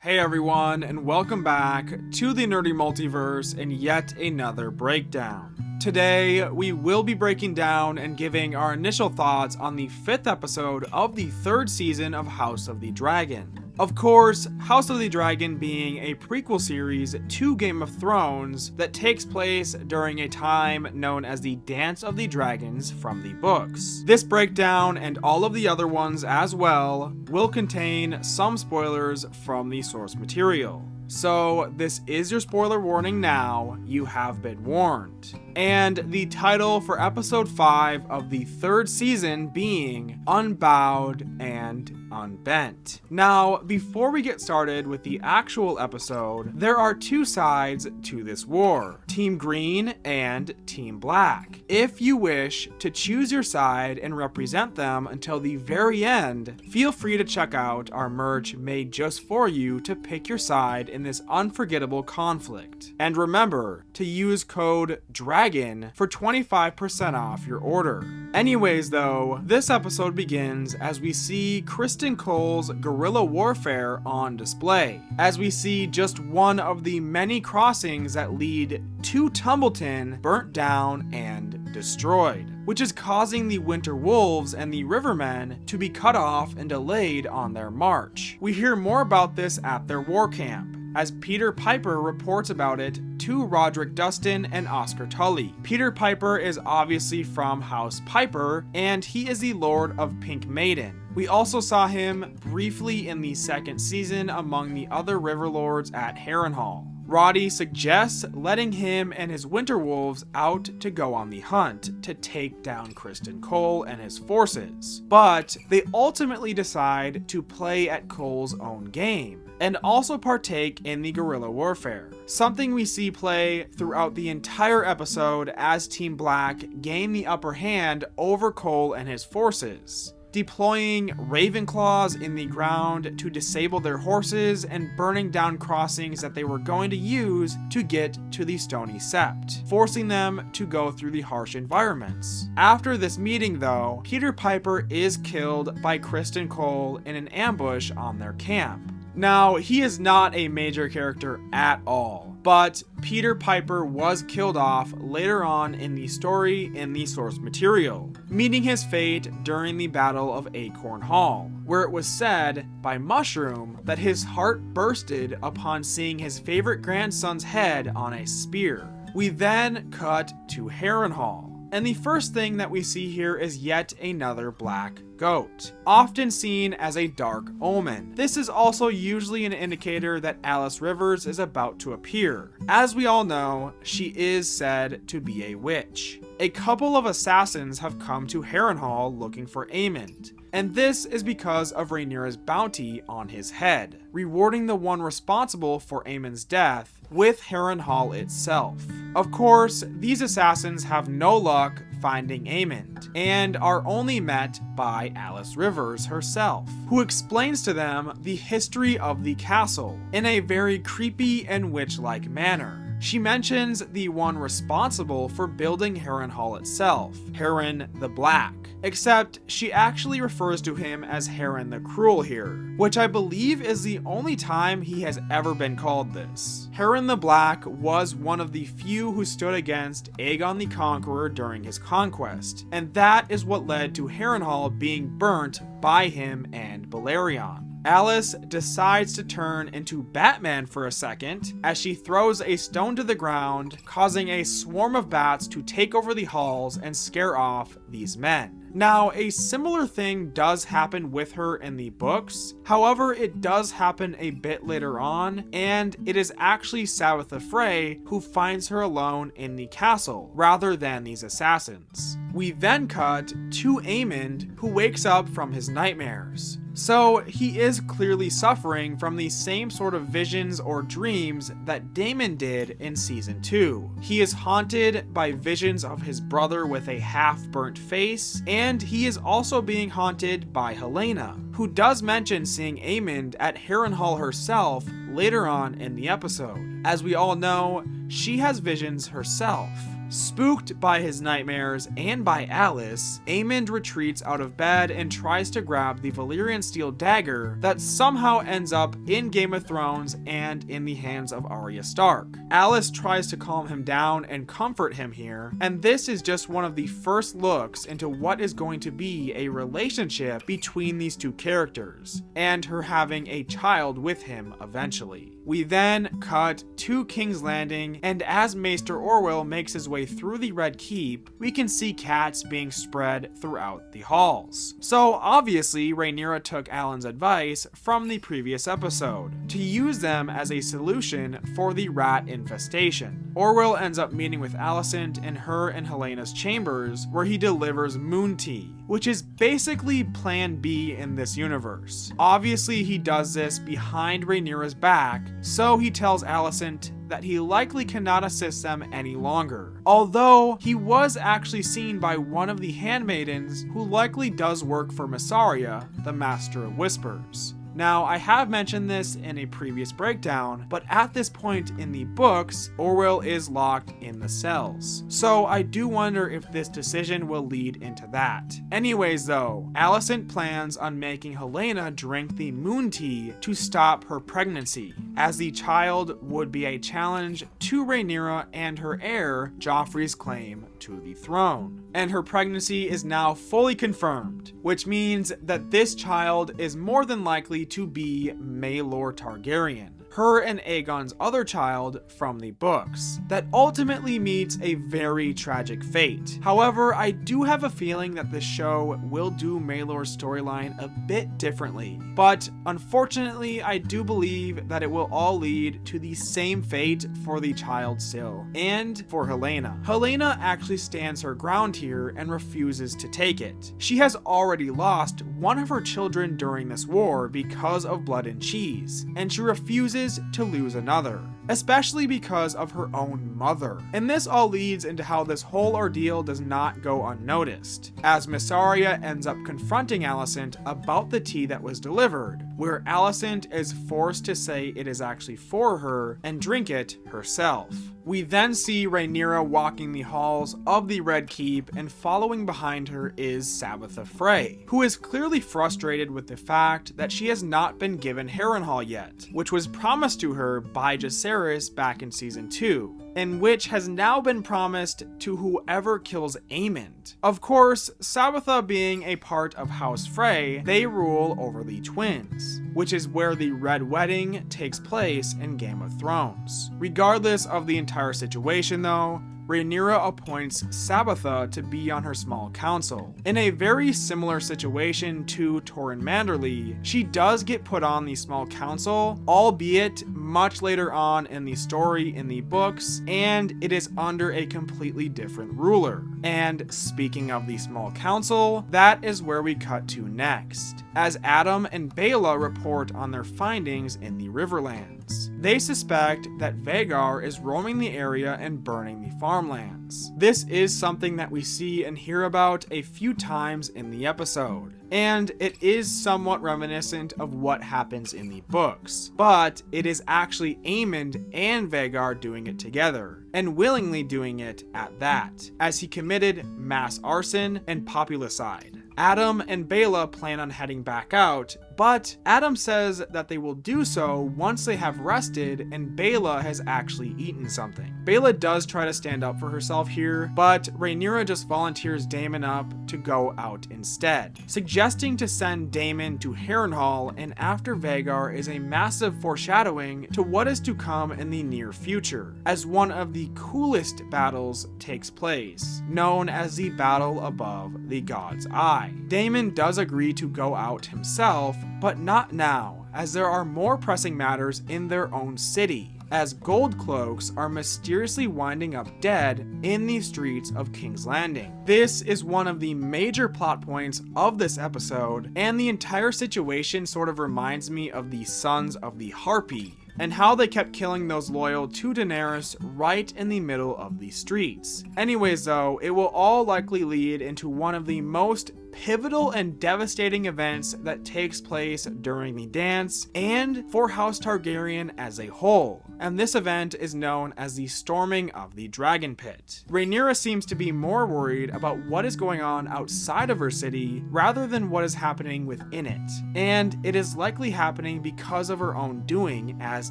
Hey everyone, and welcome back to the Nerdy Multiverse and yet another breakdown. Today, we will be breaking down and giving our initial thoughts on the 5th episode of the 3rd season of House of the Dragon. Of course, House of the Dragon being a prequel series to Game of Thrones that takes place during a time known as the Dance of the Dragons from the books. This breakdown, and all of the other ones as well, will contain some spoilers from the source material. So this is your spoiler warning now, you have been warned. And the title for episode 5 of the 3rd season being Unbowed and Unbent. Now, before we get started with the actual episode, there are two sides to this war, Team Green and Team Black. If you wish to choose your side and represent them until the very end, feel free to check out our merch made just for you to pick your side in this unforgettable conflict. And remember to use code DRAGON for 25% off your order. Anyways though, this episode begins as we see Criston Cole's guerrilla warfare on display, as we see just one of the many crossings that lead to Tumbleton burnt down and destroyed, which is causing the Winter Wolves and the Rivermen to be cut off and delayed on their march. We hear more about this at their war camp, as Peter Piper reports about it to Roderick Dustin and Oscar Tully. Peter Piper is obviously from House Piper, and he is the Lord of Pink Maiden. We also saw him briefly in the 2nd season among the other River Lords at Harrenhal. Roddy suggests letting him and his Winter Wolves out to go on the hunt to take down Criston Cole and his forces, but they ultimately decide to play at Cole's own game and also partake in the guerrilla warfare, something we see play throughout the entire episode as Team Black gain the upper hand over Cole and his forces, deploying Ravenclaws in the ground to disable their horses and burning down crossings that they were going to use to get to the Stony Sept, forcing them to go through the harsh environments. After this meeting though, Peter Piper is killed by Criston Cole in an ambush on their camp. Now, he is not a major character at all, but Peter Piper was killed off later on in the story in the source material, meeting his fate during the Battle of Acorn Hall, where it was said by Mushroom that his heart bursted upon seeing his favorite grandson's head on a spear. We then cut to Harrenhal, and the first thing that we see here is yet another black goat, often seen as a dark omen. This is also usually an indicator that Alice Rivers is about to appear. As we all know, she is said to be a witch. A couple of assassins have come to Harrenhal looking for Aemond, and this is because of Rhaenyra's bounty on his head, rewarding the one responsible for Aemond's death with Harrenhal itself. Of course, these assassins have no luck finding Aemond, and are only met by Alice Rivers herself, who explains to them the history of the castle in a very creepy and witch-like manner. She mentions the one responsible for building Harrenhal itself, Harren the Black, except she actually refers to him as Harren the Cruel here, which I believe is the only time he has ever been called this. Harren the Black was one of the few who stood against Aegon the Conqueror during his conquest, and that is what led to Harrenhal being burnt by him and Balerion. Alice decides to turn into Batman for a second as she throws a stone to the ground, causing a swarm of bats to take over the halls and scare off these men. Now, a similar thing does happen with her in the books, however, it does happen a bit later on, and it is actually Sabitha Frey who finds her alone in the castle, rather than these assassins. We then cut to Aemond, who wakes up from his nightmares. So he is clearly suffering from the same sort of visions or dreams that Daemon did in season 2. He is haunted by visions of his brother with a half-burnt face, and he is also being haunted by Helena, who does mention seeing Aemond at Harrenhal herself later on in the episode. As we all know, she has visions herself. Spooked by his nightmares and by Alice, Aemond retreats out of bed and tries to grab the Valyrian steel dagger that somehow ends up in Game of Thrones and in the hands of Arya Stark. Alice tries to calm him down and comfort him here, and this is just one of the first looks into what is going to be a relationship between these two characters, and her having a child with him eventually. We then cut to King's Landing, and as Maester Orwell makes his way through the Red Keep, we can see cats being spread throughout the halls. So obviously, Rhaenyra took Alan's advice from the previous episode to use them as a solution for the rat infestation. Orwell ends up meeting with Alicent in her and Helena's chambers, where he delivers moon tea, which is basically Plan B in this universe. Obviously, he does this behind Rhaenyra's back, so he tells Alicent that he likely cannot assist them any longer. Although, he was actually seen by one of the handmaidens who likely does work for Mysaria, the Master of Whispers. Now, I have mentioned this in a previous breakdown, but at this point in the books, Orwell is locked in the cells. So I do wonder if this decision will lead into that. Anyways though, Alicent plans on making Helena drink the moon tea to stop her pregnancy, as the child would be a challenge to Rhaenyra and her heir, Joffrey's claim to the throne. And her pregnancy is now fully confirmed, which means that this child is more than likely to be Maelor Targaryen, her and Aegon's other child from the books, that ultimately meets a very tragic fate. However, I do have a feeling that the show will do Maelor's storyline a bit differently, but unfortunately I do believe that it will all lead to the same fate for the child still, and for Helena. Helena actually stands her ground here and refuses to take it. She has already lost one of her children during this war because of blood and cheese, and she refuses to lose another, especially because of her own mother. And this all leads into how this whole ordeal does not go unnoticed, as Mysaria ends up confronting Alicent about the tea that was delivered, where Alicent is forced to say it is actually for her and drink it herself. We then see Rhaenyra walking the halls of the Red Keep, and following behind her is Sabitha Frey, who is clearly frustrated with the fact that she has not been given Harrenhal yet, which was promised to her by Jacaerys back in season 2, and which has now been promised to whoever kills Aemond. Of course, Sabitha being a part of House Frey, they rule over the twins, which is where the Red Wedding takes place in Game of Thrones. Regardless of the entire situation though, Rhaenyra appoints Sabitha to be on her small council. In a very similar situation to Torrhen Manderly, she does get put on the small council, albeit much later on in the story in the books, and it is under a completely different ruler. And speaking of the small council, that is where we cut to next, as Adam and Baela report on their findings in the Riverlands. They suspect that Vhagar is roaming the area and burning the farmlands. This is something that we see and hear about a few times in the episode, and it is somewhat reminiscent of what happens in the books, but it is actually Aemond and Vhagar doing it together, and willingly doing it at that, as he committed mass arson and populicide. Adam and Baela plan on heading back out, but Adam says that they will do so once they have rested and Baela has actually eaten something. Baela does try to stand up for herself here, but Rhaenyra just volunteers Daemon up to go out instead, suggesting to send Daemon to Harrenhal, and after Vhagar is a massive foreshadowing to what is to come in the near future, as one of the coolest battles takes place, known as the Battle Above the God's Eye. Daemon does agree to go out himself, but not now, as there are more pressing matters in their own city, as gold cloaks are mysteriously winding up dead in the streets of King's Landing. This is one of the major plot points of this episode, and the entire situation sort of reminds me of the Sons of the Harpy, and how they kept killing those loyal to Daenerys right in the middle of the streets. Anyways though, it will all likely lead into one of the most pivotal and devastating events that takes place during the dance and for House Targaryen as a whole, and this event is known as the Storming of the Dragon Pit. Rhaenyra seems to be more worried about what is going on outside of her city rather than what is happening within it, and it is likely happening because of her own doing, as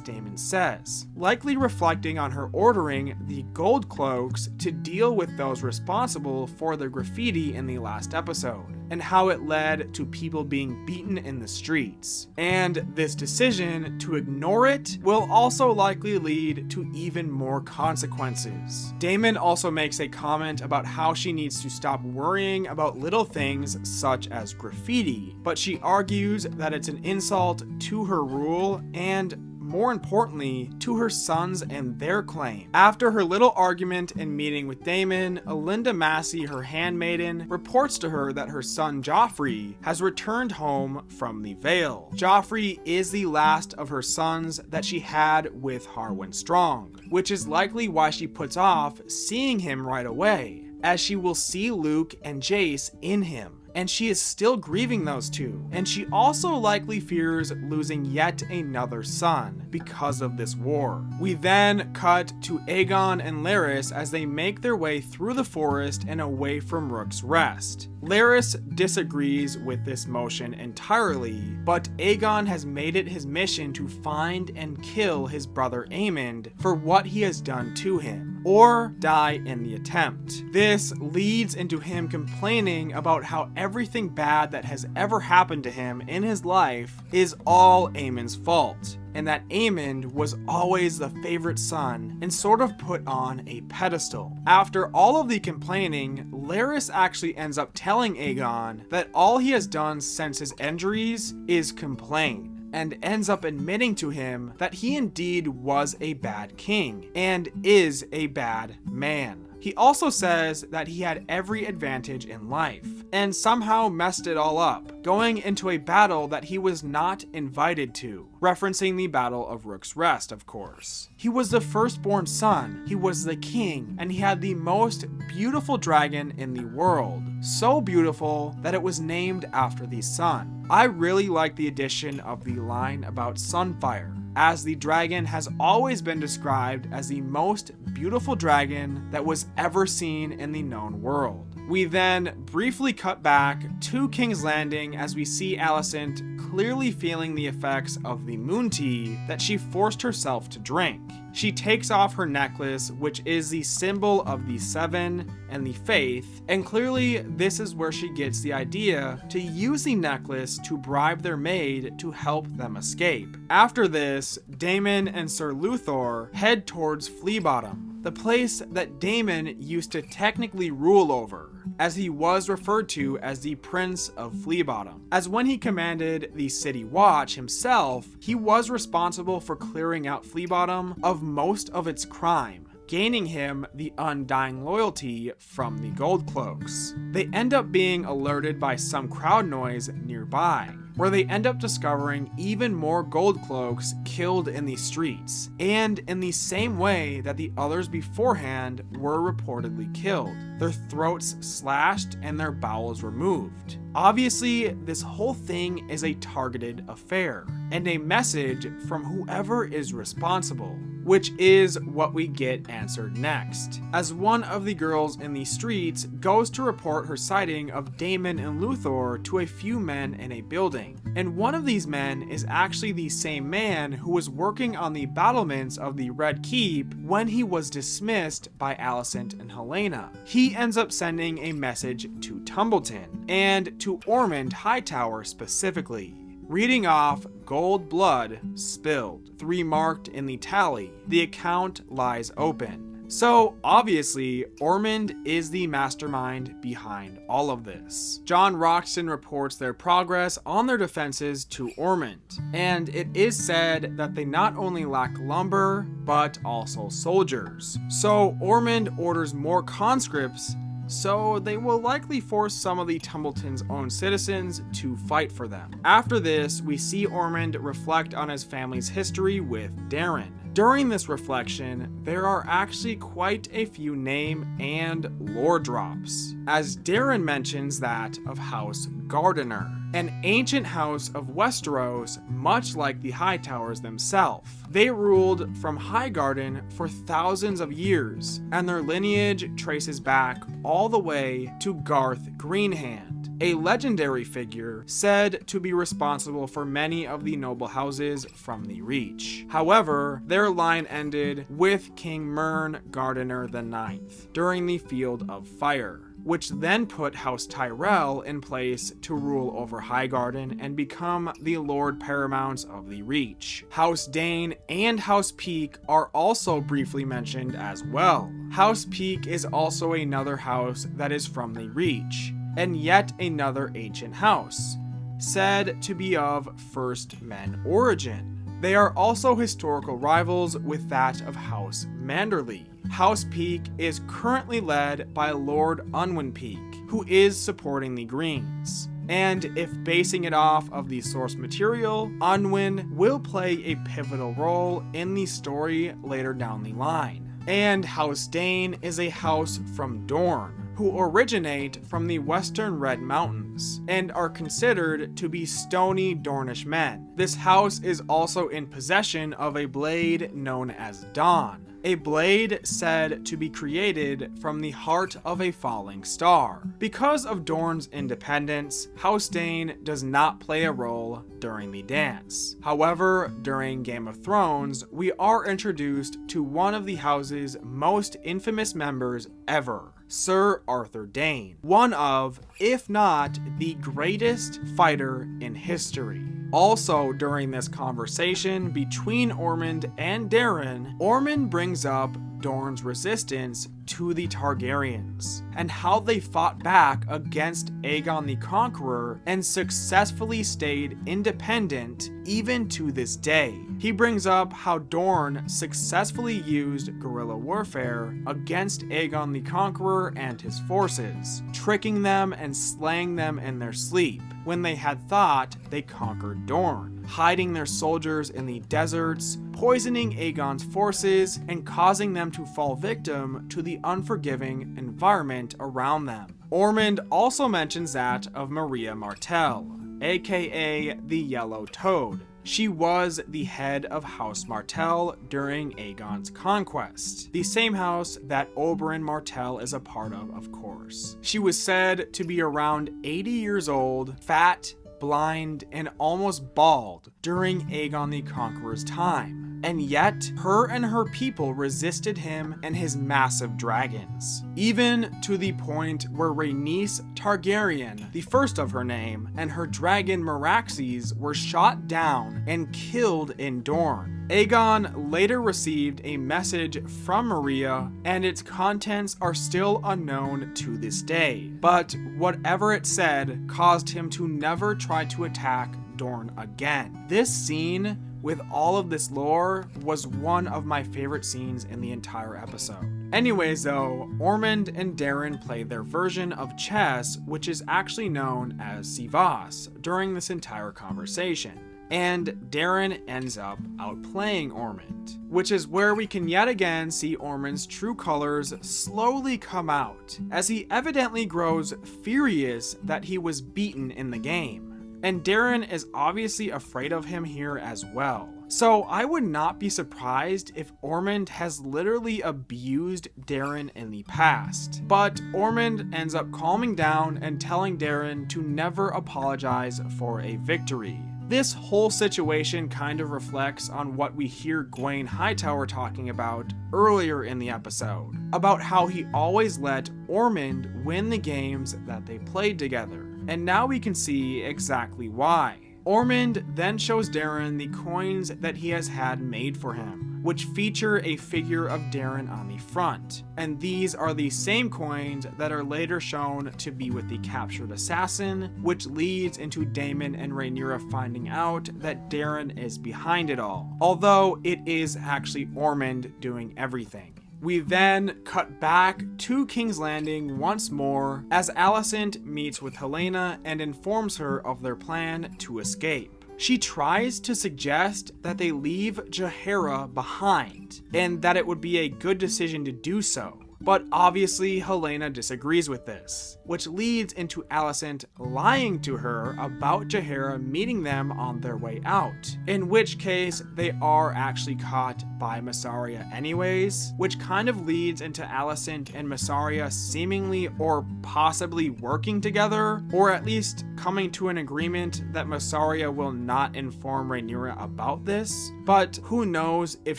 Daemon says, likely reflecting on her ordering the gold cloaks to deal with those responsible for the graffiti in the last episode, and how it led to people being beaten in the streets. And this decision to ignore it will also likely lead to even more consequences. Daemon also makes a comment about how she needs to stop worrying about little things such as graffiti, but she argues that it's an insult to her rule and, more importantly, to her sons and their claim. After her little argument and meeting with Daemon, Alinda Massey, her handmaiden, reports to her that her son Joffrey has returned home from the Vale. Joffrey is the last of her sons that she had with Harwin Strong, which is likely why she puts off seeing him right away, as she will see Luke and Jace in him. And she is still grieving those two, and she also likely fears losing yet another son because of this war. We then cut to Aegon and Larys as they make their way through the forest and away from Rook's Rest. Larys disagrees with this motion entirely, but Aegon has made it his mission to find and kill his brother Aemond for what he has done to him, or die in the attempt. This leads into him complaining about how everything bad that has ever happened to him in his life is all Aemond's fault, and that Aemond was always the favorite son and sort of put on a pedestal. After all of the complaining, Larys actually ends up telling Aegon that all he has done since his injuries is complain, and ends up admitting to him that he indeed was a bad king and is a bad man. He also says that he had every advantage in life, and somehow messed it all up, going into a battle that he was not invited to, referencing the Battle of Rook's Rest, of course. He was the firstborn son, he was the king, and he had the most beautiful dragon in the world. So beautiful that it was named after the sun. I really like the addition of the line about Sunfire, as the dragon has always been described as the most beautiful dragon that was ever seen in the known world. We then briefly cut back to King's Landing as we see Alicent clearly feeling the effects of the moon tea that she forced herself to drink. She takes off her necklace, which is the symbol of the Seven and the Faith, and clearly this is where she gets the idea to use the necklace to bribe their maid to help them escape. After this, Daemon and Sir Luthor head towards Fleabottom, the place that Daemon used to technically rule over, as he was referred to as the Prince of Fleabottom, as when he commanded the City Watch himself, he was responsible for clearing out Fleabottom of most of its crime, gaining him the undying loyalty from the Gold Cloaks. They end up being alerted by some crowd noise nearby, where they end up discovering even more Gold Cloaks killed in the streets, and in the same way that the others beforehand were reportedly killed, their throats slashed and their bowels removed. Obviously, this whole thing is a targeted affair, and a message from whoever is responsible, which is what we get answered next, as one of the girls in the streets goes to report her sighting of Daemon and Luthor to a few men in a building, and one of these men is actually the same man who was working on the battlements of the Red Keep when he was dismissed by Alicent and Helena. He ends up sending a message to Tumbleton, and to Aemond Hightower specifically, reading off gold blood spilled, 3 marked in the tally. The account lies open. So obviously, Aemond is the mastermind behind all of this. John Roxton reports their progress on their defenses to Aemond, and it is said that they not only lack lumber, but also soldiers. So Aemond orders more conscripts so they will likely force some of the Tumbleton's own citizens to fight for them. After this, we see Aemond reflect on his family's history with Daemon. During this reflection, there are actually quite a few name and lore drops, as Daemon mentions that of House Gardener, an ancient house of Westeros, much like the Hightowers themselves. They ruled from Highgarden for thousands of years, and their lineage traces back all the way to Garth Greenhand, a legendary figure said to be responsible for many of the noble houses from the Reach. However, their line ended with King Mern Gardener IX during the Field of Fire, which then put House Tyrell in place to rule over Highgarden and become the Lord Paramounts of the Reach. House Dane and House Peak are also briefly mentioned as well. House Peak is also another house that is from the Reach, and yet another ancient house, said to be of First Men origin. They are also historical rivals with that of House Manderley. House Peak is currently led by Lord Unwin Peak, who is supporting the Greens. And if basing it off of the source material, Unwin will play a pivotal role in the story later down the line. And House Dane is a house from Dorne, who originate from the western Red Mountains, and are considered to be stony Dornish men. This house is also in possession of a blade known as Dawn, a blade said to be created from the heart of a falling star. Because of Dorne's independence, House Dane does not play a role during the dance. However, during Game of Thrones, we are introduced to one of the house's most infamous members ever, Sir Arthur Dane, one of, if not the greatest fighter in history. Also, during this conversation between Aemond and Daemon, Aemond brings up Dorne's resistance to the Targaryens, and how they fought back against Aegon the Conqueror and successfully stayed independent even to this day. He brings up how Dorne successfully used guerrilla warfare against Aegon the Conqueror and his forces, tricking them and slaying them in their sleep when they had thought they conquered Dorne, hiding their soldiers in the deserts, poisoning Aegon's forces, and causing them to fall victim to the unforgiving environment around them. Aemond also mentions that of Maria Martell, aka the Yellow Toad. She was the head of House Martell during Aegon's conquest, the same house that Oberyn Martell is a part of course. She was said to be around 80 years old, fat, blind, and almost bald during Aegon the Conqueror's time. And yet, her and her people resisted him and his massive dragons, even to the point where Rhaenys Targaryen, the first of her name, and her dragon Meraxes were shot down and killed in Dorne. Aegon later received a message from Maria, and its contents are still unknown to this day, but whatever it said caused him to never try to attack Dorne again. This scene, with all of this lore, was one of my favorite scenes in the entire episode. Anyways though, Aemond and Daemon play their version of chess, which is actually known as Sivas, during this entire conversation. And Daemon ends up outplaying Aemond, which is where we can yet again see Aemond's true colors slowly come out, as he evidently grows furious that he was beaten in the game. And Daemon is obviously afraid of him here as well. So I would not be surprised if Aemond has literally abused Daemon in the past. But Aemond ends up calming down and telling Daemon to never apologize for a victory. This whole situation kind of reflects on what we hear Gwaine Hightower talking about earlier in the episode, about how he always let Aemond win the games that they played together. And now we can see exactly why. Aemond then shows Daemon the coins that he has had made for him, which feature a figure of Daemon on the front. And these are the same coins that are later shown to be with the captured assassin, which leads into Daemon and Rhaenyra finding out that Daemon is behind it all, although it is actually Aemond doing everything. We then cut back to King's Landing once more as Alicent meets with Helaena and informs her of their plan to escape. She tries to suggest that they leave Jacaerys behind, and that it would be a good decision to do so. But obviously Helaena disagrees with this, which leads into Alicent lying to her about Jacaerys meeting them on their way out, in which case they are actually caught by Mysaria anyways, which kind of leads into Alicent and Mysaria seemingly or possibly working together, or at least coming to an agreement that Mysaria will not inform Rhaenyra about this, but who knows if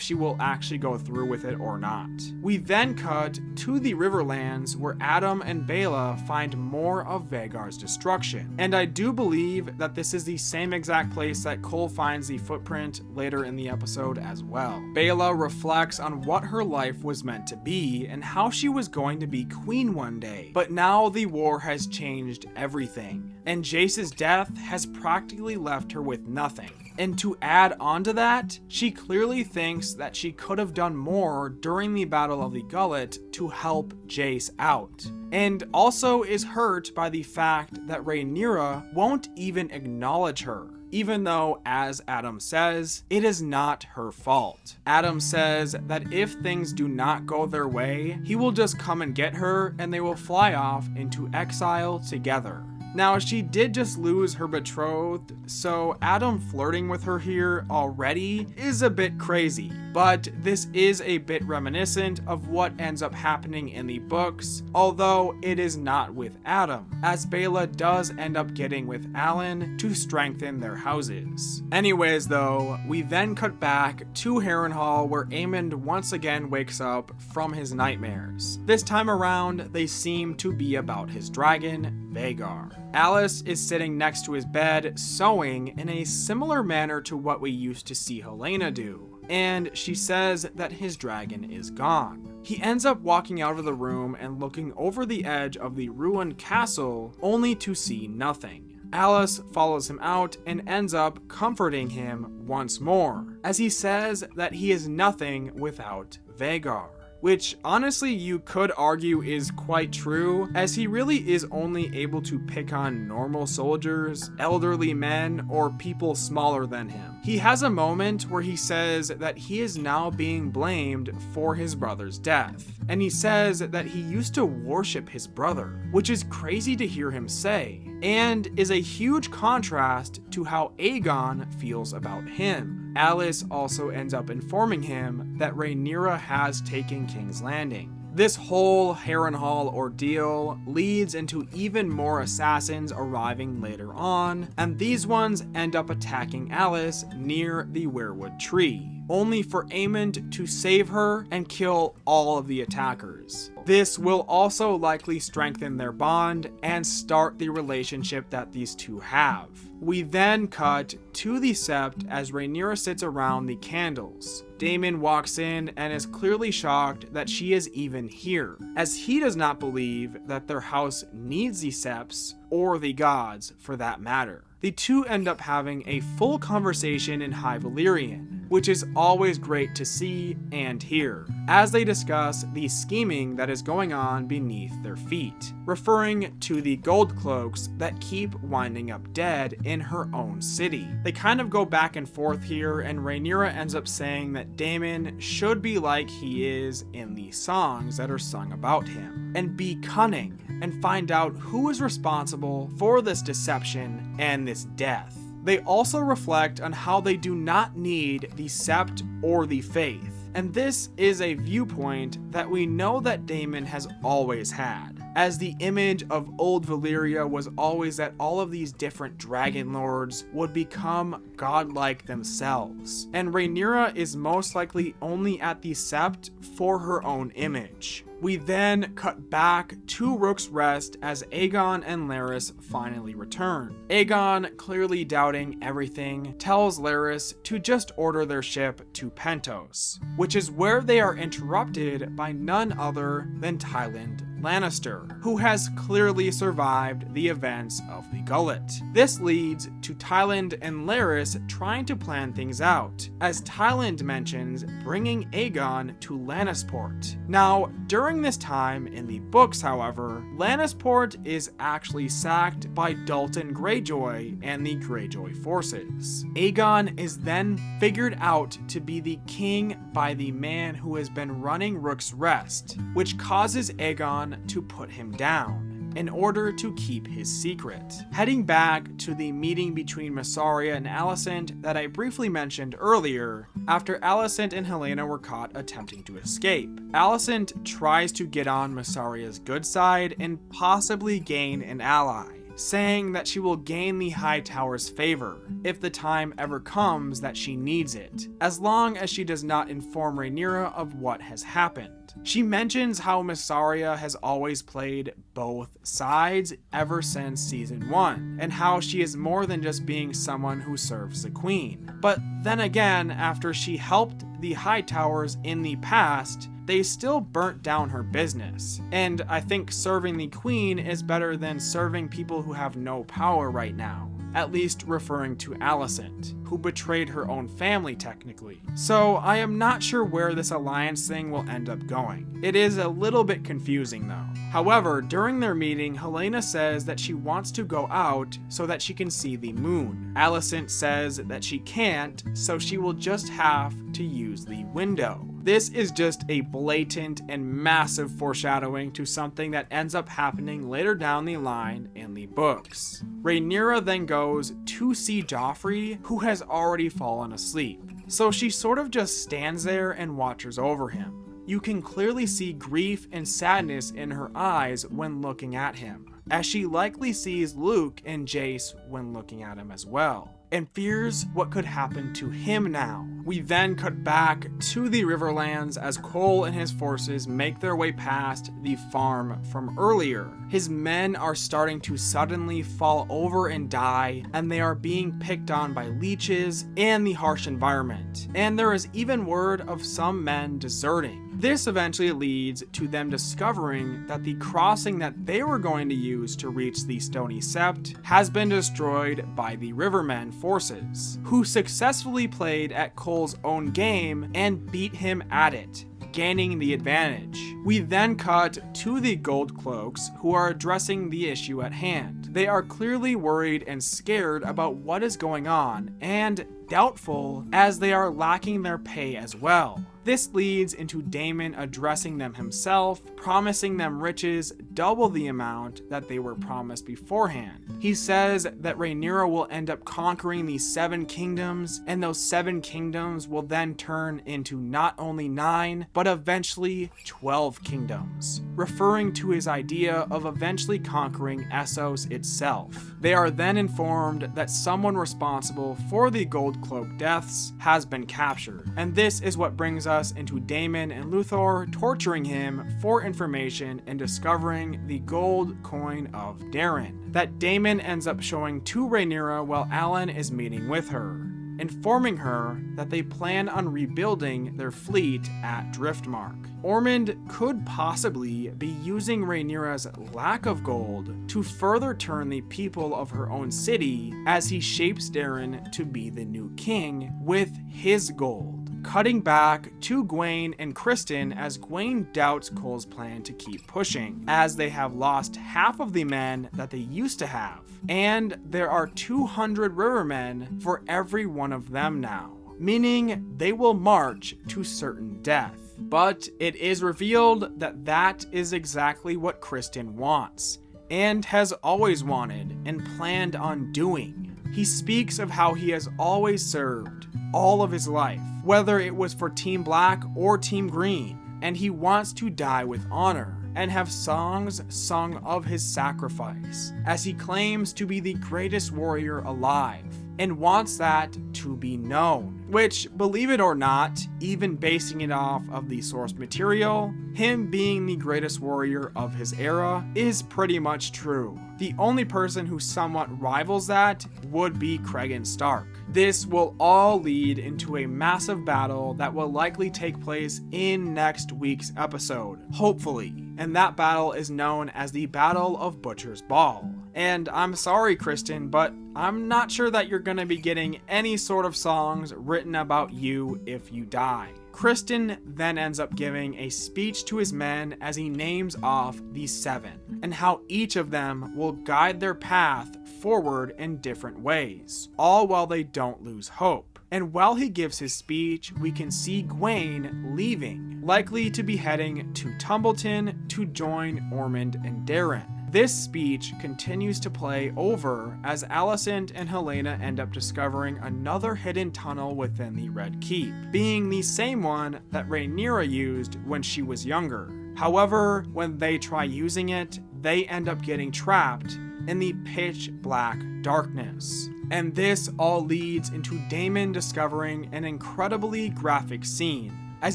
she will actually go through with it or not. We then cut to the Riverlands where Adam and Baela find more of Vhagar's destruction, and I do believe that this is the same exact place that Cole finds the footprint later in the episode as well. Baela reflects on what her life was meant to be and how she was going to be queen one day, but now the war has changed everything, and Jace's death has practically left her with nothing. And to add on to that, she clearly thinks that she could have done more during the Battle of the Gullet to help Jace out, and also is hurt by the fact that Rhaenyra won't even acknowledge her, even though, as Adam says, it is not her fault. Adam says that if things do not go their way, he will just come and get her and they will fly off into exile together. Now, she did just lose her betrothed, so Adam flirting with her here already is a bit crazy, but this is a bit reminiscent of what ends up happening in the books, although it is not with Adam, as Baela does end up getting with Alan to strengthen their houses. Anyways though, we then cut back to Harrenhal where Aemond once again wakes up from his nightmares. This time around, they seem to be about his dragon, Vhagar. Alice is sitting next to his bed, sewing in a similar manner to what we used to see Helaena do, and she says that his dragon is gone. He ends up walking out of the room and looking over the edge of the ruined castle, only to see nothing. Alice follows him out and ends up comforting him once more, as he says that he is nothing without Vhagar. Which honestly you could argue is quite true, as he really is only able to pick on normal soldiers, elderly men, or people smaller than him. He has a moment where he says that he is now being blamed for his brother's death, and he says that he used to worship his brother, which is crazy to hear him say, and is a huge contrast to how Aegon feels about him. Alice also ends up informing him that Rhaenyra has taken King's Landing. This whole Harrenhal ordeal leads into even more assassins arriving later on, and these ones end up attacking Alice near the weirwood tree, only for Aemond to save her and kill all of the attackers. This will also likely strengthen their bond and start the relationship that these two have. We then cut to the Sept as Rhaenyra sits around the candles. Daemon walks in and is clearly shocked that she is even here, as he does not believe that their house needs the Septs, or the gods for that matter. The two end up having a full conversation in High Valyrian, which is always great to see and hear, as they discuss the scheming that is going on beneath their feet, referring to the gold cloaks that keep winding up dead in her own city. They kind of go back and forth here, and Rhaenyra ends up saying that Daemon should be like he is in the songs that are sung about him, and be cunning, and find out who is responsible for this deception and this death. They also reflect on how they do not need the Sept or the Faith, and this is a viewpoint that we know that Daemon has always had, as the image of old Valyria was always that all of these different dragon lords would become godlike themselves, and Rhaenyra is most likely only at the Sept for her own image. We then cut back to Rook's Rest as Aegon and Larys finally return. Aegon, clearly doubting everything, tells Larys to just order their ship to Pentos, which is where they are interrupted by none other than Tyland Lannister, who has clearly survived the events of the Gullet. This leads to Tyland and Larys trying to plan things out, as Tyland mentions bringing Aegon to Lannisport. Now, during this time in the books, however, Lannisport is actually sacked by Dalton Greyjoy and the Greyjoy forces. Aegon is then figured out to be the king by the man who has been running Rook's Rest, which causes Aegon to put him down in order to keep his secret. Heading back to the meeting between Mysaria and Alicent that I briefly mentioned earlier, after Alicent and Helaena were caught attempting to escape, Alicent tries to get on Mysaria's good side and possibly gain an ally, saying that she will gain the Hightower's favor if the time ever comes that she needs it, as long as she does not inform Rhaenyra of what has happened. She mentions how Mysaria has always played both sides ever since season 1, and how she is more than just being someone who serves the queen. But then again, after she helped the Hightowers in the past, they still burnt down her business. And I think serving the queen is better than serving people who have no power right now. At least referring to Alicent, who betrayed her own family technically. So I am not sure where this alliance thing will end up going. It is a little bit confusing though. However, during their meeting, Helaena says that she wants to go out so that she can see the moon. Alicent says that she can't, so she will just have to use the window. This is just a blatant and massive foreshadowing to something that ends up happening later down the line in the books. Rhaenyra then goes to see Joffrey, who has already fallen asleep. So she sort of just stands there and watches over him. You can clearly see grief and sadness in her eyes when looking at him, as she likely sees Luke and Jace when looking at him as well, and fears what could happen to him now. We then cut back to the Riverlands as Cole and his forces make their way past the farm from earlier. His men are starting to suddenly fall over and die, and they are being picked on by leeches and the harsh environment. And there is even word of some men deserting. This eventually leads to them discovering that the crossing that they were going to use to reach the Stony Sept has been destroyed by the Rivermen forces, who successfully played at Cole's own game and beat him at it, gaining the advantage. We then cut to the Gold Cloaks, who are addressing the issue at hand. They are clearly worried and scared about what is going on, and doubtful as they are lacking their pay as well. This leads into Daemon addressing them himself, promising them riches double the amount that they were promised beforehand. He says that Rhaenyra will end up conquering these 7 kingdoms, and those 7 kingdoms will then turn into not only 9, but eventually 12 kingdoms, referring to his idea of eventually conquering Essos itself. They are then informed that someone responsible for the Gold Cloak deaths has been captured, and this is what brings us into Daemon and Luthor torturing him for information and discovering the gold coin of Darren, that Daemon ends up showing to Rhaenyra while Alan is meeting with her, informing her that they plan on rebuilding their fleet at Driftmark. Ormond could possibly be using Rhaenyra's lack of gold to further turn the people of her own city as he shapes Darren to be the new king with his gold. Cutting back to Gwaine and Kristen as Gwaine doubts Cole's plan to keep pushing, as they have lost half of the men that they used to have, and there are 200 rivermen for every one of them now, meaning they will march to certain death. But it is revealed that that is exactly what Kristen wants, and has always wanted and planned on doing. He speaks of how he has always served all of his life, whether it was for Team Black or Team Green, and he wants to die with honor and have songs sung of his sacrifice, as he claims to be the greatest warrior alive, and wants that to be known. Which, believe it or not, even basing it off of the source material, him being the greatest warrior of his era is pretty much true. The only person who somewhat rivals that would be Cregan Stark. This will all lead into a massive battle that will likely take place in next week's episode, hopefully. and that battle is known as the Battle of Butcher's Ball. And I'm sorry, Kristen, but I'm not sure that you're gonna be getting any sort of songs written about you if you die. Kristen then ends up giving a speech to his men as he names off the 7, and how each of them will guide their path forward in different ways, all while they don't lose hope. And while he gives his speech, we can see Gwaine leaving, likely to be heading to Tumbleton to join Ormond and Darren. This speech continues to play over as Alicent and Helena end up discovering another hidden tunnel within the Red Keep, being the same one that Rhaenyra used when she was younger. However, when they try using it, they end up getting trapped in the pitch black darkness. And this all leads into Daemon discovering an incredibly graphic scene as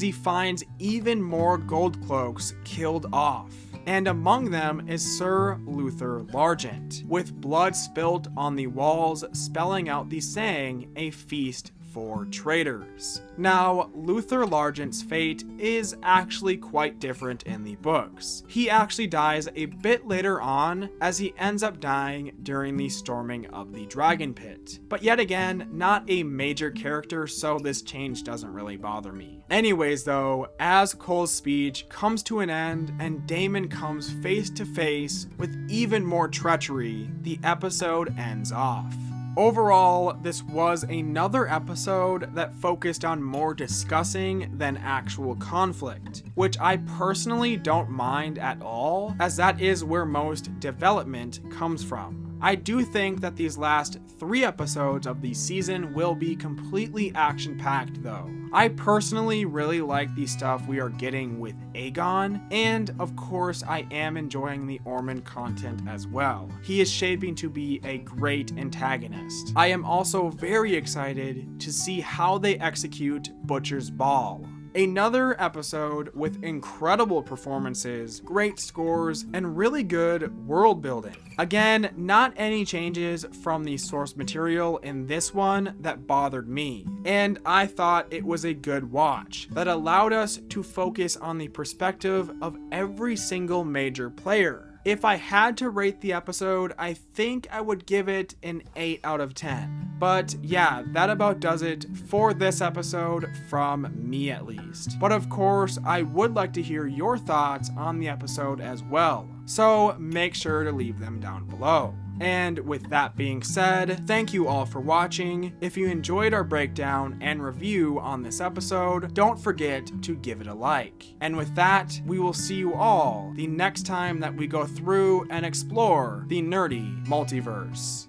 he finds even more gold cloaks killed off. And among them is Sir Luther Largent, with blood spilt on the walls spelling out the saying, "A feast for traitors." Now, Luther Largent's fate is actually quite different in the books. He actually dies a bit later on, as he ends up dying during the storming of the Dragon Pit. But yet again, not a major character, so this change doesn't really bother me. Anyways though, as Cole's speech comes to an end and Daemon comes face to face with even more treachery, the episode ends off. Overall, this was another episode that focused on more discussing than actual conflict, which I personally don't mind at all, as that is where most development comes from. I do think that these last 3 episodes of the season will be completely action-packed though. I personally really like the stuff we are getting with Aegon, and of course I am enjoying the Ormond content as well. He is shaping to be a great antagonist. I am also very excited to see how they execute Butcher's Ball. Another episode with incredible performances, great scores, and really good world building. Again, not any changes from the source material in this one that bothered me, and I thought it was a good watch that allowed us to focus on the perspective of every single major player. If I had to rate the episode, I think I would give it an 8 out of 10. But yeah, that about does it for this episode, from me at least. But of course, I would like to hear your thoughts on the episode as well, so make sure to leave them down below. And with that being said, thank you all for watching. If you enjoyed our breakdown and review on this episode, don't forget to give it a like. And with that, we will see you all the next time that we go through and explore the Nerdy Multiverse.